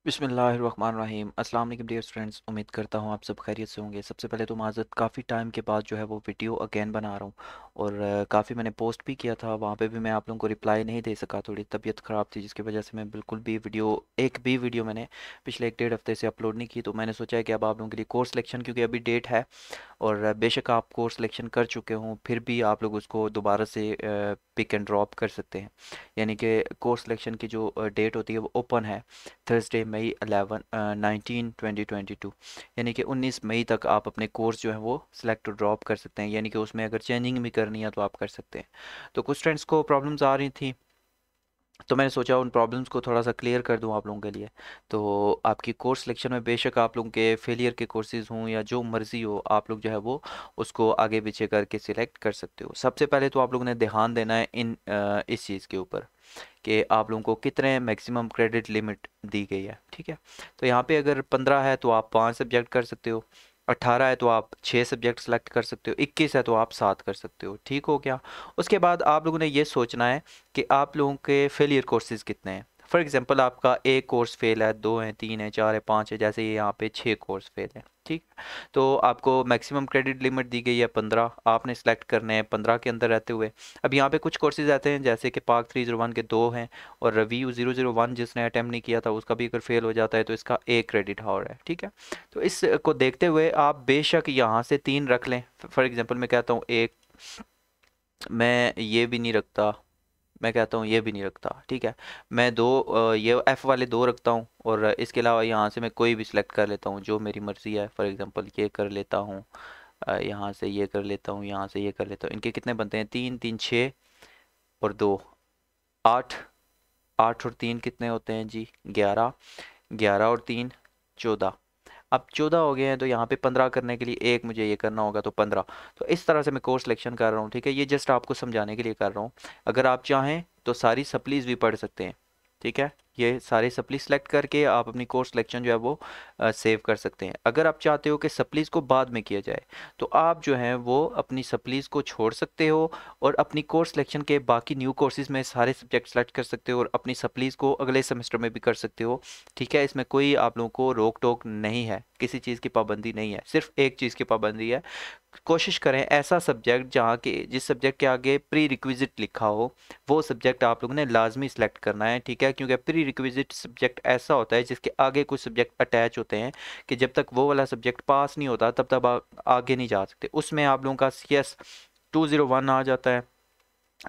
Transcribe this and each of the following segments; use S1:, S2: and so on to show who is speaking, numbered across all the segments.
S1: बिस्मिल्लाहिर्रहमानिर्रहीम। अस्सलाम वालेकुम डियर स्टूडेंट्स, उम्मीद करता हूँ आप सब खैरियत से होंगे। सबसे पहले तो माज़रत, काफ़ी टाइम के बाद जो है वो वीडियो अगेन बना रहा हूँ और काफ़ी मैंने पोस्ट भी किया था, वहाँ पे भी मैं आप लोगों को रिप्लाई नहीं दे सका। थोड़ी तबीयत ख़राब थी जिसकी वजह से मैं बिल्कुल भी एक भी वीडियो मैंने पिछले एक डेढ़ हफ्ते से अपलोड नहीं की। तो मैंने सोचा है कि अब आप लोगों के लिए कोर्स सिलेक्शन, क्योंकि अभी डेट है और बेशक आप कोर्स सिलेक्शन कर चुके हों फिर भी आप लोग उसको दोबारा से पिक एंड ड्रॉप कर सकते हैं। यानी कि कोर्स सिलेक्शन की जो डेट होती है वो ओपन है थर्सडे मई 2022, यानी कि 19 मई तक आप अपने कोर्स जो है वो सिलेक्ट और ड्रॉप कर सकते हैं। यानी कि उसमें अगर चेंजिंग भी करनी है तो आप कर सकते हैं। तो कुछ स्टूडेंट्स को प्रॉब्लम्स आ रही थी, तो मैंने सोचा उन प्रॉब्लम्स को थोड़ा सा क्लियर कर दूं आप लोगों के लिए। तो आपकी कोर्स सिलेक्शन में बेशक आप लोगों के फेलियर के कोर्सेज हों या जो मर्ज़ी हो, आप लोग जो है वो उसको आगे पीछे करके सिलेक्ट कर सकते हो। सबसे पहले तो आप लोगों ने ध्यान देना है इस चीज़ के ऊपर कि आप लोगों को कितने मैक्सिमम क्रेडिट लिमिट दी गई है। ठीक है, तो यहाँ पे अगर 15 है तो आप 5 सब्जेक्ट कर सकते हो, 18 है तो आप 6 सब्जेक्ट सेलेक्ट कर सकते हो, 21 है तो आप 7 कर सकते हो। ठीक हो गया। उसके बाद आप लोगों ने ये सोचना है कि आप लोगों के फेलियर कोर्सेज कितने हैं। फॉर एग्जांपल आपका एक कोर्स फेल है, दो हैं, तीन है, चार है, पाँच है, जैसे ये यहाँ पे 6 कोर्स फेल है। ठीक, तो आपको मैक्सिमम क्रेडिट लिमिट दी गई है 15, आपने सेलेक्ट करने हैं 15 के अंदर रहते हुए। अब यहाँ पे कुछ कोर्सेज आते हैं जैसे कि पाक 301 के दो हैं और VU001 जिसने अटेम्प्ट नहीं किया था उसका भी अगर फेल हो जाता है तो इसका एक क्रेडिट और है। ठीक है, तो इसको देखते हुए आप बेशक यहाँ से 3 रख लें। फॉर एग्जांपल मैं कहता हूँ एक, मैं ये भी नहीं रखता, मैं कहता हूँ ये भी नहीं रखता। ठीक है, मैं दो ये एफ़ वाले दो रखता हूँ और इसके अलावा यहाँ से मैं कोई भी सिलेक्ट कर लेता हूँ जो मेरी मर्ज़ी है। फॉर एग्जांपल ये कर लेता हूँ, यहाँ से ये कर लेता हूँ, यहाँ से ये कर लेता हूँ। इनके कितने बनते हैं? तीन तीन छः और दो आठ, आठ और तीन कितने होते हैं जी? 11, 11 और तीन 14। अब 14 हो गए हैं तो यहाँ पे 15 करने के लिए एक मुझे ये करना होगा तो 15। तो इस तरह से मैं कोर्स सिलेक्शन कर रहा हूँ। ठीक है, ये जस्ट आपको समझाने के लिए कर रहा हूँ। अगर आप चाहें तो सारी सप्लीज भी पढ़ सकते हैं। ठीक है, ये सारे सप्ली सेलेक्ट करके आप अपनी कोर्स सिलेक्शन जो है वो सेव कर सकते हैं। अगर आप चाहते हो कि सप्लीज को बाद में किया जाए तो आप जो है वो अपनी सप्लीज को छोड़ सकते हो और अपनी कोर्स सिलेक्शन के बाकी न्यू कोर्सेज में सारे सब्जेक्ट सेलेक्ट कर सकते हो और अपनी सप्लीज को अगले सेमेस्टर में भी कर सकते हो। ठीक है, इसमें कोई आप लोगों को रोक टोक नहीं है, किसी चीज़ की पाबंदी नहीं है, सिर्फ एक चीज़ की पाबंदी है। कोशिश करें ऐसा सब्जेक्ट जहाँ के जिस सब्जेक्ट के आगे प्री रिक्विजिट लिखा हो वो सब्जेक्ट आप लोगों ने लाजमी सेलेक्ट करना है। ठीक है, क्योंकि प्री रिक्विजिट सब्जेक्ट ऐसा होता है जिसके आगे कुछ सब्जेक्ट अटैच होते हैं कि जब तक वो वाला सब्जेक्ट पास नहीं होता तब तक आप आगे नहीं जा सकते। उसमें आप लोगों का CS201 आ जाता है,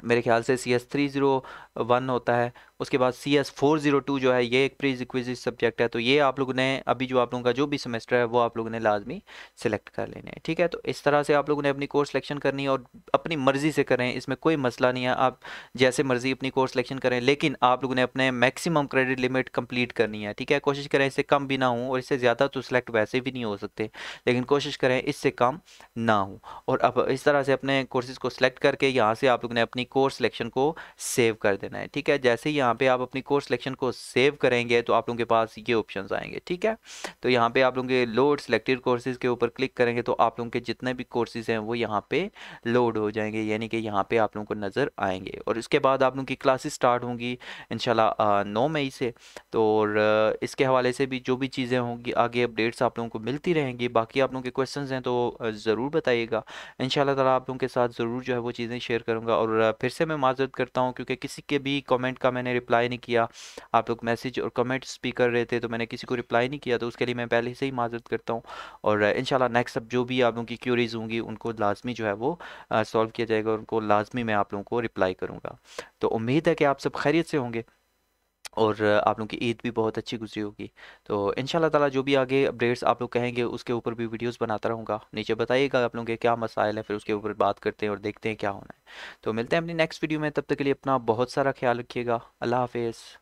S1: मेरे ख्याल से CS301 होता है। उसके बाद CS402 जो है ये एक प्री रिक्विजिट सब्जेक्ट है। तो ये आप लोगों ने अभी जो आप लोगों का जो भी सेमेस्टर है वो आप लोगों ने लाजमी सेलेक्ट कर लेने हैं। ठीक है, तो इस तरह से आप लोगों ने अपनी कोर्स सिलेक्शन करनी है और अपनी मर्जी से करें, इसमें कोई मसला नहीं है। आप जैसे मर्जी अपनी कोर्स सिलेक्शन करें, लेकिन आप लोगों ने अपने मैक्सिमम क्रेडिट लिमिट कंप्लीट करनी है। ठीक है, कोशिश करें इससे कम भी ना हो और इससे ज़्यादा तो सिलेक्ट वैसे भी नहीं हो सकते, लेकिन कोशिश करें इससे कम ना हो। और अब इस तरह से अपने कोर्सेज को सिलेक्ट करके यहाँ से आप लोगों ने अपनी कोर्स सिलेक्शन को सेव कर देना है। ठीक है, जैसे ही यहाँ पे आप अपनी कोर्स सिलेक्शन को सेव करेंगे तो आप लोगों के पास ये ऑप्शंस आएंगे। ठीक है, तो यहाँ पे आप लोगों के लोड सिलेक्टेड कोर्सेज के ऊपर क्लिक करेंगे तो आप लोगों के जितने भी कोर्सेज हैं वो यहाँ पे लोड हो जाएंगे, यानी कि यहाँ पे आप लोगों को नज़र आएंगे। और इसके बाद आप लोगों की क्लासेस स्टार्ट होंगी इंशाल्लाह 9 मई से। तो और इसके हवाले से भी जो भी चीज़ें होंगी आगे अपडेट्स आप लोगों को मिलती रहेंगी। बाकी आप लोगों के क्वेश्चंस हैं तो ज़रूर बताइएगा, इंशाल्लाह ताला आप लोगों के साथ ज़रूर जो है वो चीज़ें शेयर करूँगा। और फिर से मैं माज़रत करता हूँ क्योंकि किसी के भी कमेंट का मैंने रिप्लाई नहीं किया। आप लोग मैसेज और कमेंट्स भी कर रहे थे तो मैंने किसी को रिप्लाई नहीं किया, तो उसके लिए मैं पहले से ही माज़रत करता हूँ। और इंशाल्लाह नेक्स्ट अब जो भी आप लोगों की क्यूरीज होंगी उनको लाजमी जो है वो सॉल्व किया जाएगा और उनको लाजमी मैं आप लोगों को रिप्लाई करूँगा। तो उम्मीद है कि आप सब खैरियत से होंगे और आप लोगों की ईद भी बहुत अच्छी गुजरी होगी। तो इंशाल्लाह ताला जो भी आगे अपडेट्स आप लोग कहेंगे उसके ऊपर भी वीडियोस बनाता रहूँगा। नीचे बताइएगा आप लोगों के क्या मसाइल हैं, फिर उसके ऊपर बात करते हैं और देखते हैं क्या होना है। तो मिलते हैं अपनी नेक्स्ट वीडियो में, तब तक के लिए अपना बहुत सारा ख्याल रखिएगा। अल्लाह हाफिज़।